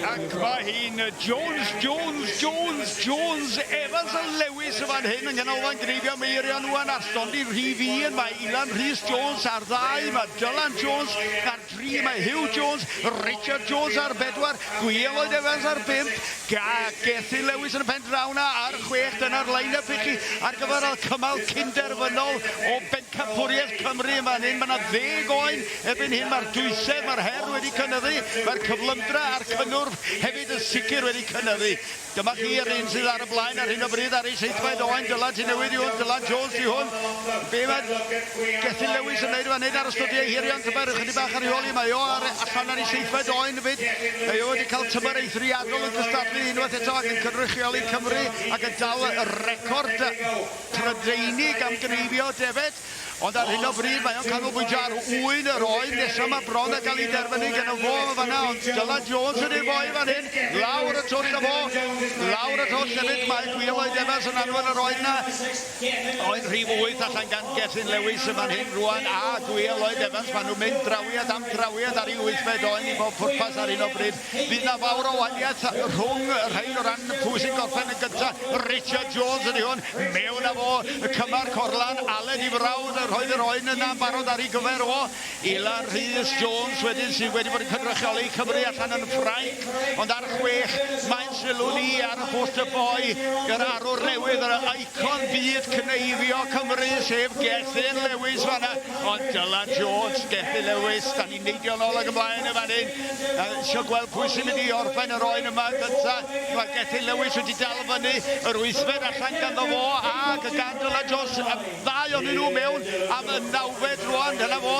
Ac mae hi'n Jones, Evans a Lewis y fan hyn yn ganolfan Cneifio Meirion wan Aston i rhif 1. Mae Ilan Rhys Jones ar 2, mae Dylan Jones ar 3, mae Hugh Jones, Richard Jones ar 4, Gweloyd Evans ar 5, Gethin Lewis yn y pen draw na ar 6. Dyna'r line-up i chi ar gyfer y cymal cynderfynol o Pencampwriaeth Cymru yn fan hyn. Mae yna 10 oen erbyn hyn, mae'r dwysedd, mae'r her wedi cynyddu, mae'r cyflymdra a'r cynnwrf hefyd yn sicr wedi cynyddu. Dyma chi'r un sydd ar y blaen ar hyn o bryd ar ei 7 oen. Dylan ti newid i hwn, Dylan Jones i hwn. Be mae Gethin Lewis yn neud fan hyn ar y studiau hirion. Tymer ychydig bach ar ei holi. Mae o allan ar ei 7 oen fyd. Mae o wedi cael tymer eithriadol yn cystadlu unwaith eto ac yn cynrychioli Cymru ac yn dal y record Prydeinig am Cneifio defed. Ond ar hyn o bryd mae o'n canolbwyntio ar 8 yr oen. Nesaf mae bron yn cael ei derfynu gen o fo fanna. Ond Dylan Jones yn ei boi fan hyn. Lawr y twll o fo. Lawr y twll hefyd. Mae Gweloyd Evans yn anwen yr oen na. Oen rhif 8 allan gan Gethin Lewis yn fan hyn rwan. A Gweloyd Evans. Maen nhw'n mynd drawiad am drawiad ar ei 8 oen i bob pwrpas ar hyn o bryd. Fydd na fawr o waniaeth rhwng yr rhain o ran pwy sy'n gorffen yn gyntaf. Richard Jones yn ei hwn. Mewn a fo Cymar Corlan. Aled i frawd roedd yr oen yna'n barod ar ei gyfer o. Ilan Rhys Jones wedyn sydd wedi bod yn cynrychioli Cymru allan yn Ffrainc. Ond ar 6 mae'n sylw ni ar y poster boy yr arwr newydd, yr icon byd Cneifio Cymru sef Gethin Lewis fanna. Ond Dylan Jones, Gethin Lewis, da ni'n neidio nôl ag ymlaen y fan hyn. Isio gweld pwy sy'n mynd i orffen yr oen yma gynta. Mae Gethin Lewis wedi dal fyny yr 8 allan ganddo fo ac gan Dylan Jones. 2 o'n nhw mewn am y 9 rwan. Dyna fo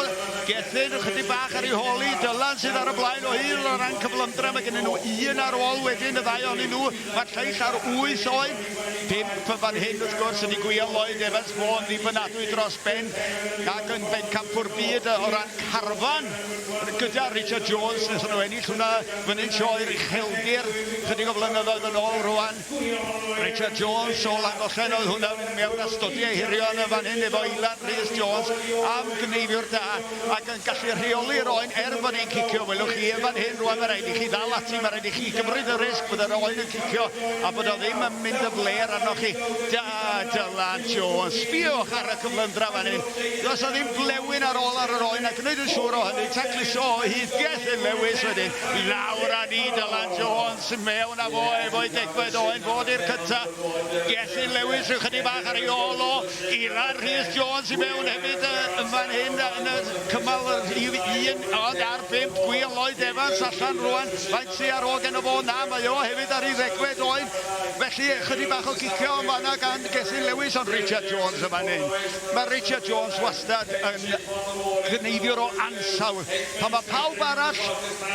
Gethin ychydig bach ar ei holi. Dylan sydd ar y blaen o hyn o ran cyflymdra. Mae gen nhw 1 ar ôl wedyn y 2 o'n nhw. Mae'r lleill ar 8 oen. 5 fan hyn wrth gwrs yn ei Gweloyd Evans fo yn ddibynadwy dros ben ac yn bencampwr byd o ran carfan gyda Richard Jones nes nhw ennill hwnna fyny'n sioe'r ucheldir chydig o flynyddoedd yn ôl rwan. Richard Jones o Langollen oedd hwnna mewn â studiau hirion y fan hyn efo Ilan Rhys Jones am Cneifiwr da ac yn gallu rheoli'r oen bod ni'n cicio. Welwch chi fan hyn rwan, mae rhaid i chi ddal ati, mae rhaid i chi gymryd y risg bod yr oen yn cicio a bod o ddim yn mynd y fler arnoch chi. Dylan Jones, sbiwch ar y cyflymdra fan hyn. Does o ddim blewyn ar ôl ar yr oen ac gwneud yn siŵr o hynny. Tacluso o hyd Gethin Lewis wedyn. Lawr a ni Dylan Jones mewn a fo efo'i 10 oen fod i'r cynta. Gethin Lewis yw chydig bach ar ei ôl o. Ilan Rhys Jones i mewn hefyd yn fan hyn yn y cymal 1 ond ar 5 Gweloyd Evans allan rwan. Faint sy ar ôl gen o fo na, mae o hefyd ar ei 10 oen. Felly chydig bach o gicio yn fanna gan Gethin Lewis ond Richard Jones yn fan hyn. Mae Richard Jones wastad yn Cneifiwr o ansawdd. Pan mae pawb arall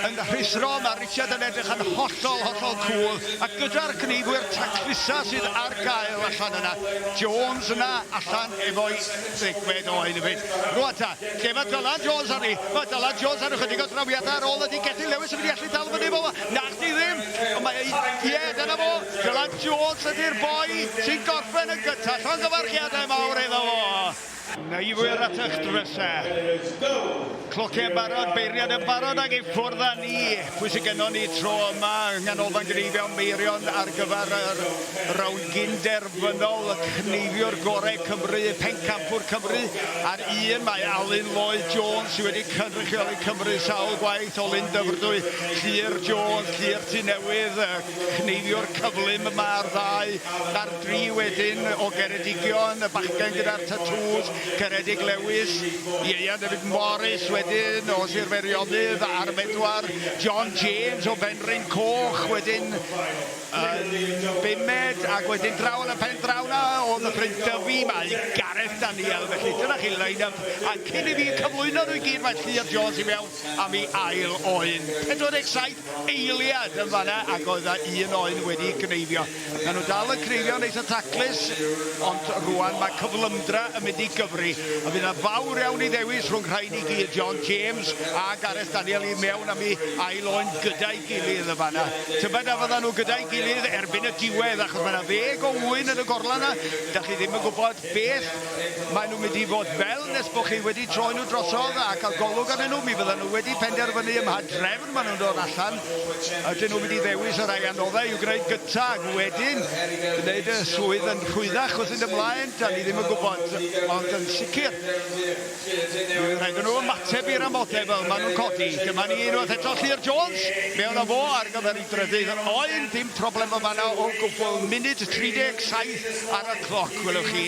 yn rhisro, mae Richard yn edrych yn hollol cool. Ac gyda'r Cneifwyr taclusa sydd ar gael allan yna. Jones yna allan efo'i 10 oen i fynd. Rwan ta, lle mae Dylan Jones ar ni? Mae Dylan Jones ar ychydig o drawiadau ar ôl ydi Gethin Lewis yn mynd i allu dal fyny fo. Na chdi ddim. Dyna fo. Dylan Jones ydy'r boi sy'n gorffen yn gyntaf. Llongyfarchiadau mawr iddo fo. Cneifwyr at eich drysau. Clociau'n barod, beiriad yn barod ag i ffwrdd â ni. Pwy sy'n gennym ni tro yma yng nghanolfan Cneifio Meirion ar gyfer yr rawn gynderfynol y Cneifiwr gorau Cymru, Pencampwr Cymru. Ar 1 mae Alun Lloyd Jones sydd wedi cynrychioli Cymru sawl gwaith o Lyn Dyfrdwy. Llyr Jones, Llyr Tu Newydd, Cneifiwr cyflym yma ar 2. Ar 3 wedyn o Geredigion, y bachgen gyda'r tatŵs. Caredig Lewis, Ieuan David Morris wedyn o Sir Feirionnydd ar 4, John James o Benryn Coch wedyn Bimed ac wedyn draw yn y pen draw na oedd y Bryn Dyfi, mae Gareth Daniel. Felly dyna chi line-up a cyn i fi cyflwyno nhw i gyd mae Llyr Jones i mewn am ei ail oen. 47 eiliad yn fanna ac oedd 1 oen wedi Cneifio. Maen nhw dal yn Cneifio neith y taclus ond rwan mae cyflymdra yn mynd i gyflwyno Cymru. A fydd yna fawr iawn I ddewis rhwng rhain I gyd, John James a Gareth Daniel I mewn am I ail-oen gyda'i gilydd y fanna. Tybed a fydda nhw gyda'i gilydd erbyn y diwedd, achos mae yna 10 o wyn yn y gorlan yna. Da chi ddim yn gwybod beth maen nhw'n mynd I fod fel nes bod chi wedi troi nhw drosodd a cael golwg arnyn nhw. Mi fydda nhw wedi penderfynu ym mha drefn maen nhw'n dod allan. A dyn nhw'n mynd I ddewis y rai anoddau i'w gwneud gyntaf ac wedyn gwneud y swydd yn rhwyddach wrth fynd ymlaen. Da ni ddim yn gwybod, ond yn sicr. Rhaid nhw ymateb i'r amodau fel maen nhw'n codi. Dyma ni unwaith eto Shearer Jones mewn o fo ar gyfer I drydydd. Oen dim problem o fanna o gwbl munud 37 ar y cloc, gwelwch chi.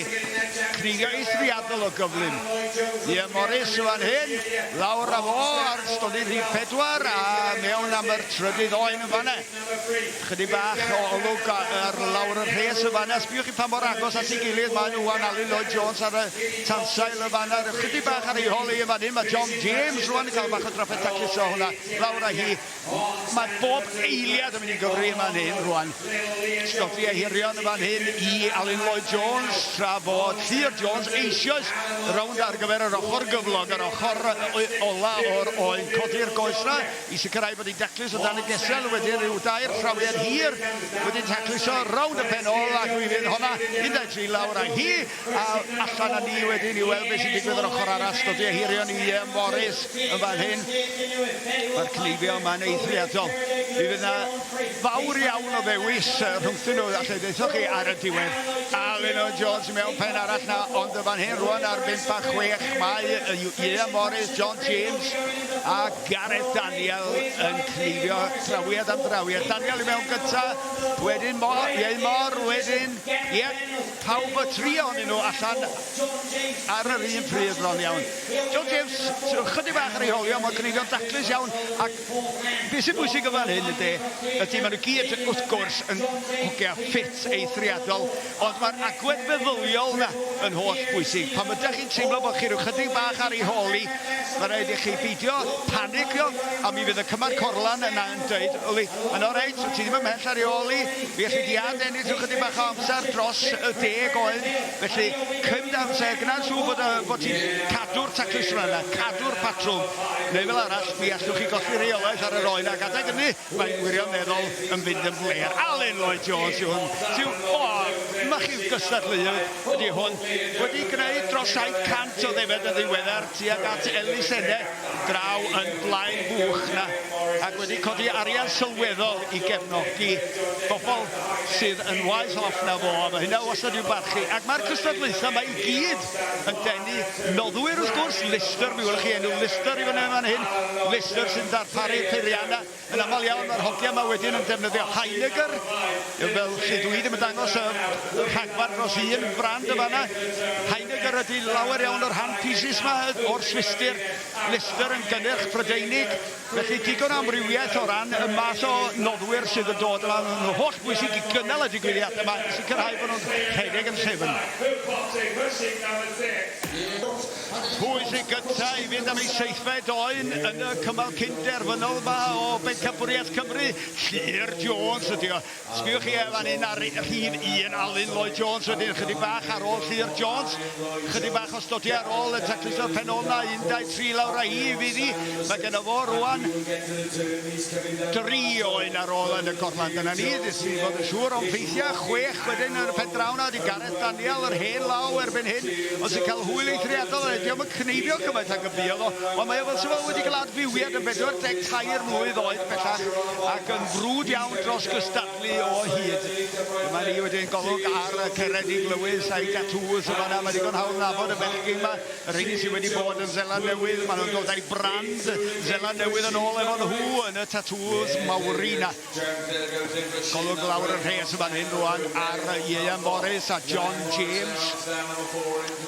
Cneifio eithriadol o gyflym. Ie, Morris fan hyn, lawr a fo ar stonydd rhif 4 a mewn am yr trydydd oen yn fanna. Chydig bach o olwg ar lawr y rhes yn fanna. Sbiwch chi pa mor agos at ei gilydd. Mae nhw an Alun Lloyd Jones ar y tansail yn fanna. Chydig bach ar ei holi yn fan hyn. Mae John James rwan yn cael bach o drafod taclus o hwnna. Lawr a hi. Mae bob eiliad yn mynd I gyfri yn fan hyn rwan. Stoffi ehirion yn fan hyn I Alun Lloyd Jones. Tra bod Shearer Jones eisoes rownd ar gyfer yr ochr gyflog, yr ochr ola o'r oen. Codi'r goesra I sicrhau bod I'n daclus o dan y gesel. Wedyn rhyw dair trawiad hir. Wedyn taclus o rownd y pen ol ac mi fydd honna 13 lawr a hi. A allan a ni wedyn I weld beth sy'n digwydd yr ochr arall. Stoffi ehirion I Morris yn fan hyn. Mae'r Cneifio yma'n eithriadol. Mi fydd yna fawr iawn o ddewis rhwngthyn nhw, allai ddeithoch chi ar y diwedd. Alun Lloyd Jones mewn pen arall na, ond y fan hyn rwan ar 5-6 mae Morris, John James a Gareth Daniel yn Cneifio trawiad am drawiad. Daniel I mewn gyda, wedyn Mor, wedyn, pawb y 3 ohonyn nhw allan ar yr un pryd bron iawn. John James, chydig bach ar ei holio, mae'n Cneifio'n daclus iawn, ac beth sy'n bwysig yn fan hyn ydy maen nhw gyd wrth gwrs yn hogia ffit eithriadol, ond mae'r agwedd feddyliol na yn holl bwysig. Pan ydych chi'n teimlo bod chi rhyw chydig bach ar ei holi, mae rhaid I chi beidio panicio, a mi fydd y cymar corlan yna yn dweud, yn o'r reit, ti ddim yn mell ar ei holi, fi allu di ennill rhyw chydig bach o amser dros y 10 oed, felly cymd amser, gyda'n siŵr bod ti'n cadw'r taclus yna, cadw'r patrwm, neu fel arall, mi allwch chi golli reolaeth ar yr oen, ac adeg hynny, mae'n wirioneddol yn fynd yn fler. Alun Lloyd Jones yw hwn. Mae chi'n gystadleuoedd ydy hwn. Wedi gwneud dros 700 o ddefed y ddiweddar tuag at elusennau draw yn blaen bwch na. Ac wedi codi arian sylweddol I gefnogi bobl sydd yn wise off na fo. Mae hynna wastad i'w barchu. Ac mae'r cystadlaethau mae I gyd yn denu noddwyr wrth gwrs. Lister, mi wylech chi enw Lister I fan hyn. Lister sy'n darparu peirianna. Yn aml iawn mae'r hogia yma wedyn yn defnyddio Heinegger. Fel lle dwi ddim yn dangos rhagfar dros un brand y fanna. Heinegger ydy lawer iawn o'r hand pieces yma o'r Swistir. Lister yn gynnyrch Prydeinig. Felly digon amrywiaeth o ran y math o noddwyr sydd yn dod yma. Yn holl bwysig I gynnal y digwyddiad yma. Sicrhau bod nhw'n rhedeg yn sefn. Pwy sy'n gyntaf I fynd am ei 7fed oen yn y cymal cyn-derfynol yma o Pencampwriaeth Cymru. Shearer Jones ydy o. Sbiwch chi fan hyn ar rhif 1 Alun Lloyd Jones wedyn chydig bach ar ôl Shearer Jones. Chydig bach o stodiau ar ôl y taclus o'r penol na 1-2-3 lawr a hi fydd hi. Mae gen o fo rwan 3 oen ar ôl yn y gorlan. Dyna ni, sy'n bod yn siŵr o'n ffeithio 6 wedyn yn y pen draw na. Di Gareth Daniel yr hen law erbyn hyn. Ond sy'n cael hwyl eithriadol. Diolch yn Cneifio cymaint ag y buodd o. Ond mae o fel sy'n wedi cael adfywiad yn 42 mlwydd oed bellach ac yn frwd iawn dros gystadlu o hyd. Mae ni wedi'n golwg ar y Ceredig Lewis a'i tatŵs y fanna. Mae digon hawl nabod y felgyn yma. Yr un sy'n wedi bod yn Zeland Newydd. Maen nhw'n dod â'i brand Zeland Newydd yn ôl efo nhw yn y tatŵs mawrina. Golwg lawr y rhes y fan hyn rwan ar Ieuan Morris a John James.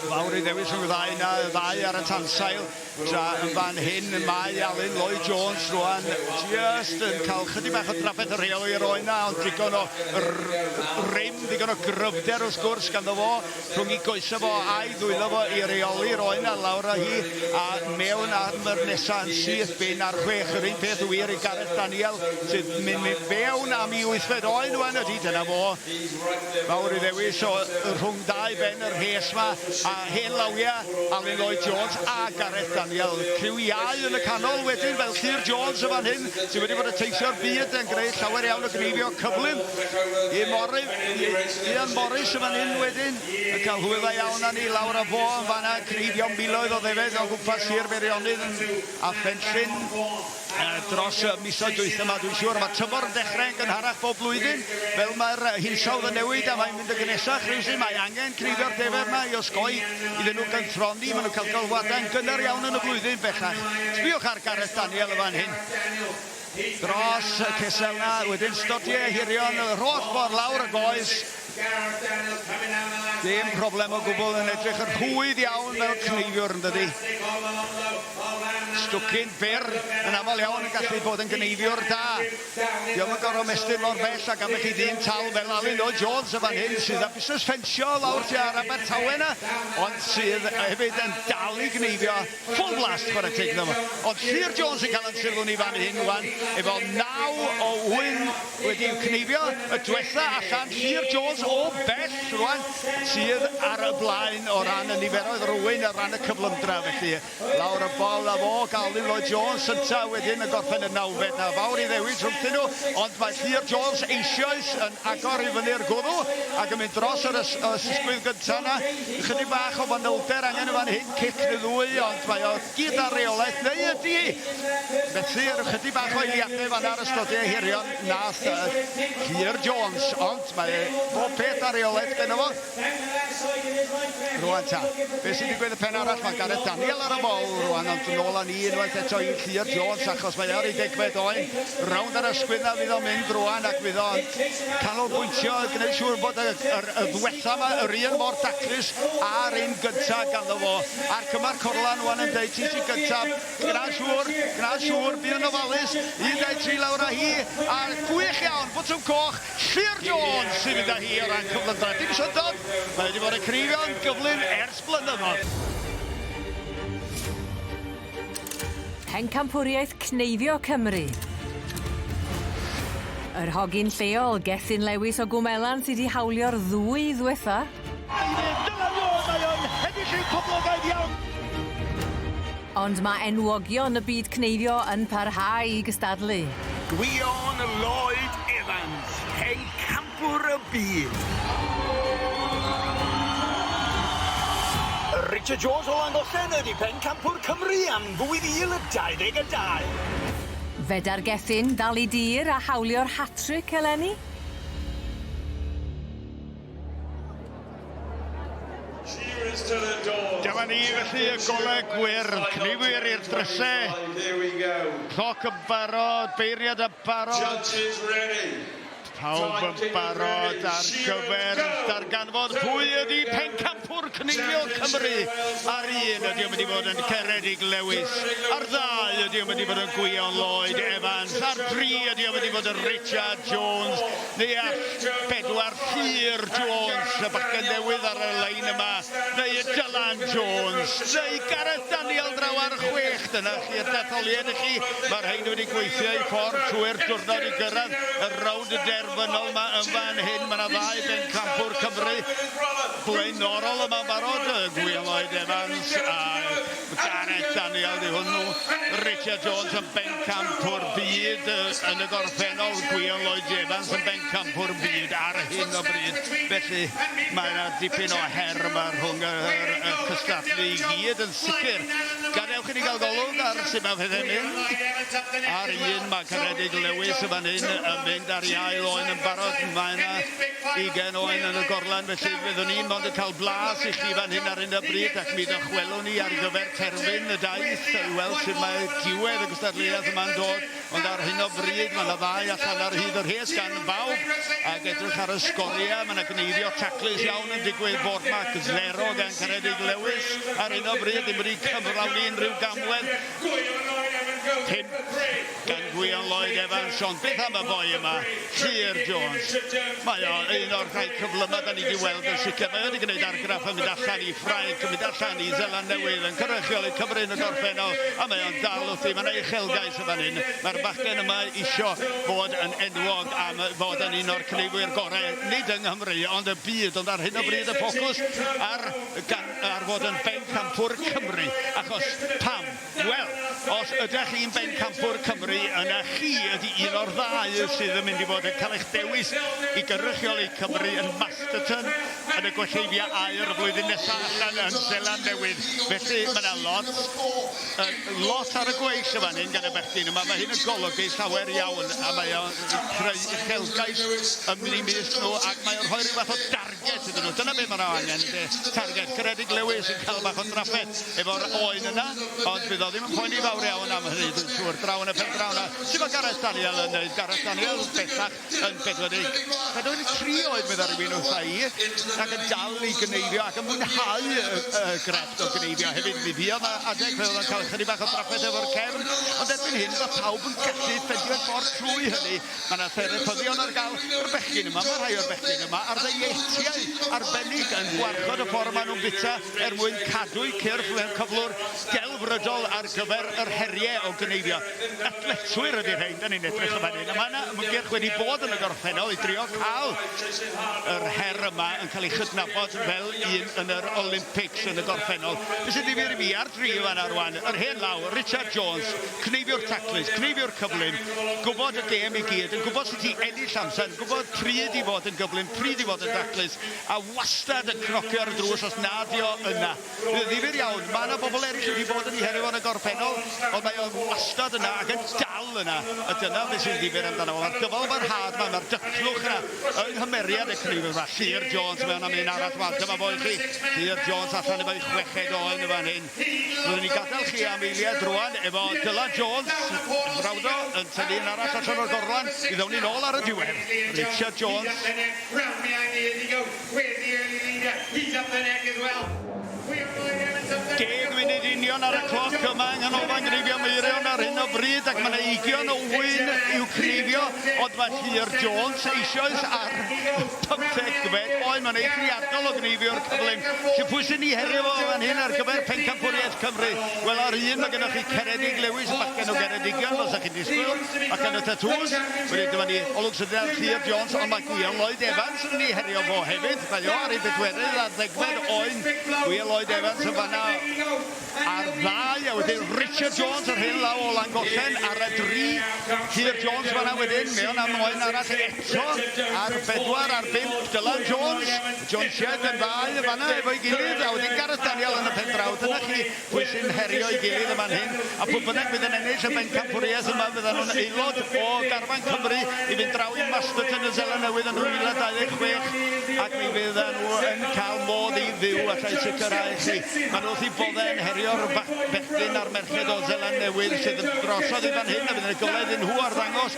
Fawr I ddewis rhwng ddau na ddau ar y tansail. Tra yn fan hyn mae Alun Lloyd Jones rwan just yn cael chydig bach o drafod y reol i'r oena, ond digon o rim, digon o gryfder wrth gwrs ganddo fo, rhwng i goesio fo a'i ddwylo fo i reoli'r oena lawr â hi, a mewn am yr nesaf yn syth bin ar 6, yr un peth wir i Gareth Daniel, sydd mynd fewn am i 8 oen rwan ydy, dyna fo. Fawr i ddewis o rhwng dau ben yr hes ma, a hen lawiau Alun Lloyd Jones a Gareth Daniel. Criw iau yn y canol wedyn fel Shearer Jones y fan hyn, sydd wedi bod y teisio'r byd yn greu llawer iawn o Cneifio cyflym. Ian Morris y fan hyn wedyn, yn cael hwylfa iawn â ni lawr y fo yn fanna, Cneifio miloedd o ddefed o gwmpas Sir Meirionydd a Phenllyn. Dros y misoedd dwytha yma, dwi'n siŵr, mae tymor yn dechrau yn gynharach bob blwyddyn, fel mae'r hinsawdd yn newid a mae'n mynd y gynesach rhywsyn, mae angen Cneifio'r defed yma i osgoi iddyn nhw gynffroni, maen nhw'n cael golwadau yn gynnar iawn yn y blwyddyn bellach. Sbiwch ar Gareth Daniel y fan hyn. Dros y cesel na, wedyn stodiau hirion, yr holl ffordd lawr y goes. Dim problem o gwbl yn edrych yn rhwydd iawn fel Cneifiwr yn dydi. Stwcyn fyr yn aml iawn yn gallu bod yn Cneifiwr da. Diolch yn gorfod mestyn mor bell ac am eich i ddyn tal fel Alun Lloyd Jones y fan hyn sydd â busnes ffensio lawr ti ar Abertawe na, ond sydd hefyd yn dal i Cneifio full blast chwarae teg nhw. Ond Shearer Jones yn cael yn sylw ni fan hyn rwan efo 9 o wyn wedi i'w Cneifio y diwetha allan Shearer Jones o bell rwan sydd ar y blaen o ran y niferoedd rhywun ar ran y cyflymdra felly. Lawr y bol a fo, Alun Lloyd Jonesynta wedyn y gorffen y 9fed na. Fawr i ddewis rhwngthyn nhw, ond mae Shearer Jones eisoes yn agor i fyny'r gwrw ac yn mynd dros yr ysgwydd gyntaf na. Chydig bach o fanylder angen y fan hyn, cic neu ddwy, ond mae o gyd ar reolaeth, neu ydi. Felly, chydig bach o eiliadau fan ar ystodiau hirion nath Shearer Jones, ond mae bob peth ar reolaeth gen fo. Rwan ta, beth sy'n digwydd y pen arall, mae Gareth Daniel ar y bol rwan, ond nôl â ni unwaith eto i Shearer Jones, achos mae ar ei 10 oen. Rawnd ar ysgwydd na fydd o'n mynd rwan ac fydd o'n canolbwyntio, gwneud siŵr bod y ddwetha yma, yr un mor daclus a'r un gyntaf ganddo fo. A'r Cymar Corlan rwan yn dweud ti sy'n gyntaf, gwna'n siŵr, bydd yn ofalus, 1-2-3 lawr â hi, a gwych iawn, bwtwm coch, Shearer Jones sy'n mynd â hi o ran cyflymdra. Dim syndod, mae wedi bod y Cneifio'n gyflym ers blynyddoedd. Pencampwriaeth Cneifio Cymru. Yr hogyn lleol, Gethin Lewis o Gwmelan sydd wedi hawlio'r ddwy ddwetha. Ond mae enwogion y byd Cneifio yn parhau i gystadlu. Gwion Lloyd Evans, Pencampwr y byd. Richard Jones o Langollen ydi Pencampwr Cymru am 2022. Fedar Gethin dal i dir a hawlio'r hat-trick eleni? Dyma ni felly y golau gwyrdd, Cneifwyr i'r drysau. Cloc yn barod, beiriad yn barod. Pawb yn barod ar gyfer darganfod pwy ydi Pencampwr Cneifio Cymru. Ar un ydi o'n mynd i fod yn Ceredig Lewis. Ar ddau ydi o'n mynd i fod yn Gwion Lloyd Evans. Ar 3 ydi o'n mynd i fod yn Richard Jones. Neu ar 4 Shearer Jones, y bachgen newydd ar y lein yma. Neu Dylan Jones. Neu Gareth Daniel draw ar 6. Dyna chi'r detholiad i chi. Mae'r hein wedi gweithio i ffordd trwy'r diwrnod i gyrraedd y rawnd y derfynol yma yn fan hyn. Mae yna 2 Pencampwr Cymru blaenorol yma barod. Gwion Lloyd Evans a Gareth Daniel di hwnnw. Richard Jones yn Pencampwr byd yn y gorffennol. Gwion Lloyd Evans yn Pencampwr byd ar hyn o bryd. Felly mae yna dipyn o her yma rhwng y cystadlu i gyd yn sicr. Gadewch i ni gael golwg ar sut mae pethau'n mynd. Ar un mae Caredig Lewis y fan hyn yn mynd ar iau oen yn barod. Mae yna 20 oen yn y gorlan, felly byddwn ni'n mond yn cael blas i chi fan hyn ar un o bryd ac mi ddychwelwn ni ar gyfer terfyn y daith i weld sut mae diwedd y gystadleuaeth yma'n dod. Ond ar hyn o bryd mae yna ddau allan ar hyd yr hes gan bawb ac edrych ar y sgoriau. Mae yna gneifio taclus iawn yn digwydd bod Mac 0 gan Caredig Lewis. Ar hyn o bryd ddim wedi cyflawni unrhyw gamwedd. 5 gan Gwion Lloyd Evans, ond beth am y boi yma? Shearer Jones. Mae o un o'r rhai cyflymau da ni wedi weld yn sicr. Mae wedi gwneud argraff yn mynd allan i Ffrainc, yn mynd allan i Zeland Newydd, yn cynrychiol i Cymru yn y gorffennol, a mae o'n dal wrthi. Mae'n ei uchelgais y fan hyn. Mae'r bachgen yma isio fod yn enwog am fod yn un o'r cneifwyr gorau, nid yng Nghymru, ond y byd, ond ar hyn o bryd y ffocws ar fod yn Pencampwr Cymru. Achos pam? Wel, os ydych chi'n Pencampwr Cymru, yna chi ydy un o'r ddau sydd yn mynd i fod yn cael eich dewis i gynrychiol i Cymru yn Masterton yn y gwellheibia air y flwyddyn nesaf allan yn Zeland Newydd. Felly mae yna lot ar y gweill y fan hyn gan y bechgyn yma. Mae hyn yn golygu llawer iawn a mae o'n creu uchelgais ymwneud i mis nhw ac mae o'n rhoi rhyw fath o darget iddyn nhw. Dyna beth mae'n angen, target. Caredig Lewis yn cael bach o drafferth efo'r oen yna, ond bydd o ddim yn poeni fawr iawn am hynny, dwi'n siŵr, draw yn y pen draw yna. Sut mae Gareth Daniel yn neud? Gareth Daniel bellach yn 43 oed meddwl rhywun wrtha i, ac yn dal i gneifio ac yn mwynhau y grefft o gneifio hefyd. Mi fuodd adeg fe oedd yn cael chydig bach o drafferth efo'r cefn, ond erbyn hyn mae pawb yn gallu ffendio ffordd trwy hynny. Mae yna therapyddion ar gael o'r bechgyn yma, mae rhai o'r bechgyn yma ar ddeietiau arbennig yn gwarchod y ffordd maen nhw'n bita mwyn cadw cyrff mewn cyflwr delfrydol ar gyfer yr heriau o gneifio. Athletwyr ydy'r rhain, da ni'n edrych y fan hyn. Mae yna ymgyrch wedi bod yn y gorffennol i drio cael yr her yma yn cael ei chydnabod fel un yn yr Olympics yn y gorffennol. Beth sydd ddifyr i fi ar dri fan ar wan, yr hen law, Richard Jones, cneifiwr taclus, cneifiwr cyflym, gwybod y gêm i gyd, yn gwybod sut i ennill amser, yn gwybod pryd i fod yn gyflym, pryd i fod yn taclus, a wastad yn cnocio ar y drws os nadio yna. Ddifyr iawn, mae yna bobl eraill wedi bod yn ei herio yn y gorffennol, ond mae o'n wastad yna ac yn dal yna. A dyna beth sy'n ddifyr amdano. Mae'r dyfal mae'r had yma, mae'r dychlwch yna yng nghymeriad y cnifwyr yma. Shearer Jones mewn am un arall fan. Dyma fo i chi. Shearer Jones allan efo 6 oen y fan hyn. Byddwn ni gadael chi am eiliad rwan efo Dylan Jones, frawdo, yn tynnu un arall allan o'r gorlan. I ddawn ni nôl ar y diwedd. Richard Jones. He's up the neck as well. 10 munud union ar y cloc yma yng nghanolfan Cneifio Meirion ar hyn o bryd ac mae yna 20 o wyn i'w cneifio, ond mae Shearer Jones eisoes ar 15 oen. Mae'n eithriadol o gneifio'r cyflym. Sy'n pwy sy'n ei herio fo fan hyn ar gyfer Pencampwriaeth Cymru? Wel, ar un mae gennych chi Caredig Lewis, bachgen o Geredigion, os ydych chi'n disgwyl, ac yn y tatws. Wedyn dyma ni olwg sydd ar Shearer Jones, ond mae Gwion Lloyd Evans yn ei herio fo hefyd. Mae o ar ei bedwerydd ar 10 oen. Gwion Lloyd Evans yn fanna ar 2, a wedyn Richard Jones yr hyn law o Langollen ar y 3. Shearer Jones fanna wedyn, mewn am oen arall eto ar 4 ar 5. Dylan Jones, John Shed yn 2 fanna efo'i gilydd, a wedyn Gareth Daniel yn y pen draw. Dyna chi pwy sy'n herio i gilydd yma'n hyn, a pwy bynnag bydd yn ennill y Pencampwriaeth yma, fydden nhw'n aelod o Garfan Cymru i fynd draw i Masterton y Zeland Newydd yn 2026, ac mi fydden nhw yn cael modd i fyw a llai sicrhau chi. Maen nhw wrth i boddau'n herio'r bechgyn a'r merched o Zeland Newydd sydd yn drosodd i fan hyn, a fydd yn y gyfle iddyn nhw arddangos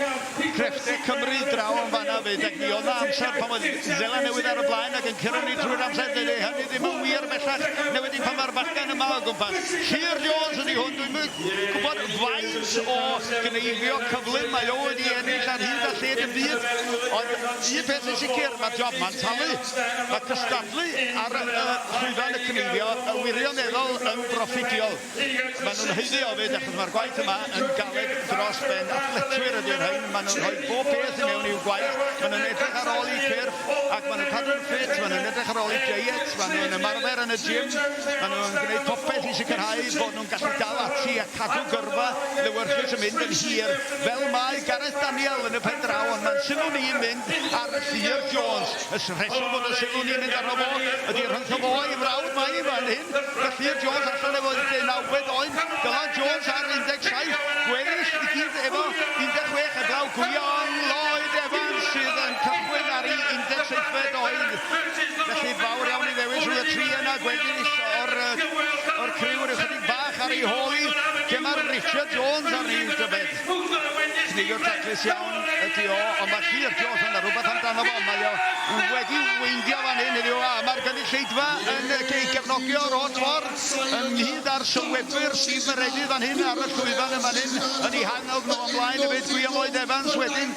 crefftau Cymru draw yn fanna fyd, ac mi oedd amser pan oedd Zeland Newydd ar y blaen ac yn cyrraedd ni drwy'r amser, dydy hynny ddim yn wir bellach, newid i pan mae'r bachgen yma o gwmpas. Shearer Jones ydi hwn, dwi'n gwybod faint o gneifio cyflym mae o wedi ennill ar hyd a lled y byd, ond un peth yn sicr, mae'r job ma'n talu, mae cystadlu ar llwyfan y cneifio y wirioneddol yn broffitiol. Maen nhw'n heiddi o fyd, achos mae'r gwaith yma yn galed dros ben athletwyr ydy'r hyn, maen nhw'n rhoi bob peth i mewn i'w gwaith, maen nhw'n edrych ar ôl i cyrff, ac maen nhw'n cadw'n ffit, maen nhw'n edrych ar ôl i diet, maen nhw'n ymarfer yn y gym, maen nhw'n gwneud popeth I sicrhau bod nhw'n gallu dal ati a cadw gyrfa Lewyrchus yn mynd yn hir fel mae Gareth Daniel yn y pen draw, ond mae'n sylw ni'n mynd ar Shearer Jones. Y rheswm bod y sylw ni'n mynd arno fo ydy rhwng fo I frawd mae fan hyn. Y Shearer Jones allan efo 19 oed, Dylan Jones ar 17, gweddill I gyd efo 16 heblaw Gwion Lloyd Evans sydd yn cychwyn ar 17 oed. Felly fawr iawn I ddewis rwy'r tri yna gweddill o'r criw ychydig bach ar ei holi. Dyma'r Richard Jones ar ryw dybed. Cneifio'r taclus iawn ydi o, ond mae Shearer Jones yn rhywbeth amdano fo. Mae o wedi weindio fan hyn iddi o, a mae'r gynulleidfa yn gefnogio o'r ffordd ynghyd â'r sylwebwyr Steve Meredydd fan hyn ar y llwyfan yn fan hyn yn ei hannog nhw ymlaen y byd Gwion Lloyd Evans wedyn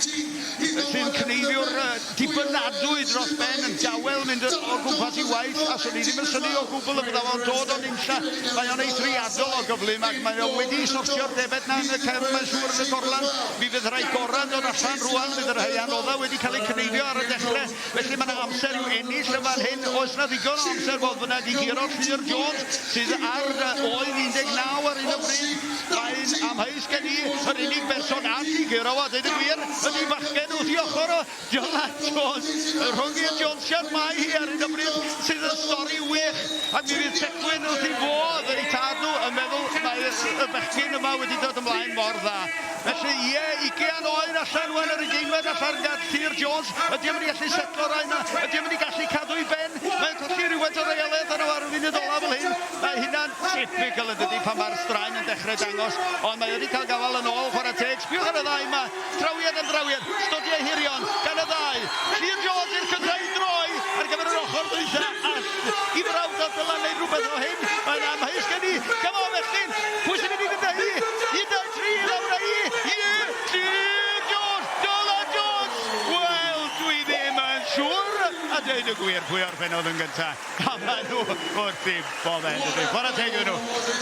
sy'n Cneifio'r dibynadwy dros ben yn dawel mynd o gwmpas I waith a swn I ddim yn syni o gwbl y bydda fo'n dod o'n unlla. Mae o'n eithriadol o gyflym ac mae o wedi sortio'r debed na yn y cefn mae'n siŵr yn y gorlan. Mi fydd rhai gorau dod allan rwan, fydd yr rhai anodda wedi cael ei cneifio ar y dechrau. Felly mae yna amser i'w ennill yn fan hyn. Oes na ddigon o amser fod fyna di giro Shearer Jones sydd ar oed 19 ar un o bryd. Mae'n amheus gen I yr unig berson at I giro a dweud y gwir ydy bachgen wrth I ochr o Dylan Jones. Rhwng i'r Jonesian mae hi ar un o bryd sydd yn stori wych ac mi fydd Tegwyn wrth I fodd yn ei tad nhw yn meddwl mae'r bechgyn yma wedi dod ymlaen mor dda. Felly ie, 20 oed allan wan yr ugeinfed allan gan Shearer Jones. Ydy yn mynd I gallu setlo'r aina, ydy yn mynd I gallu cadw I ben. Mae'n colli rhywbeth o reoledd yn ar funud ola fel hyn. Mae hynna'n typical yn dydi pan mae'r straen yn dechrau dangos. Ond mae wedi cael gafal yn ôl chwarae teg. Sbiwch ar y ddau yma. Drawiad yn drawiad. Stodiau hirion gan y ddau. Shearer Jones i'r cyntaf I droi ar gyfer yr ochr ddwytha. I frawd o Dylan neud rhywbeth o hyn. Mae'n amheus gen I. Come on, felly. Pwy sy'n mynd I gyda hi? 1-3 lawr a hi. Shearer Jones. Dylan Jones. Wel, dwi ddim yn siŵr. A dweud y gwir pwy o'r penodd yn gyntaf. A maen nhw wrth I boddau. Chwarae teg ydyn nhw.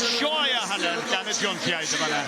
Sioe a hanner gan y Jonesiaid yma.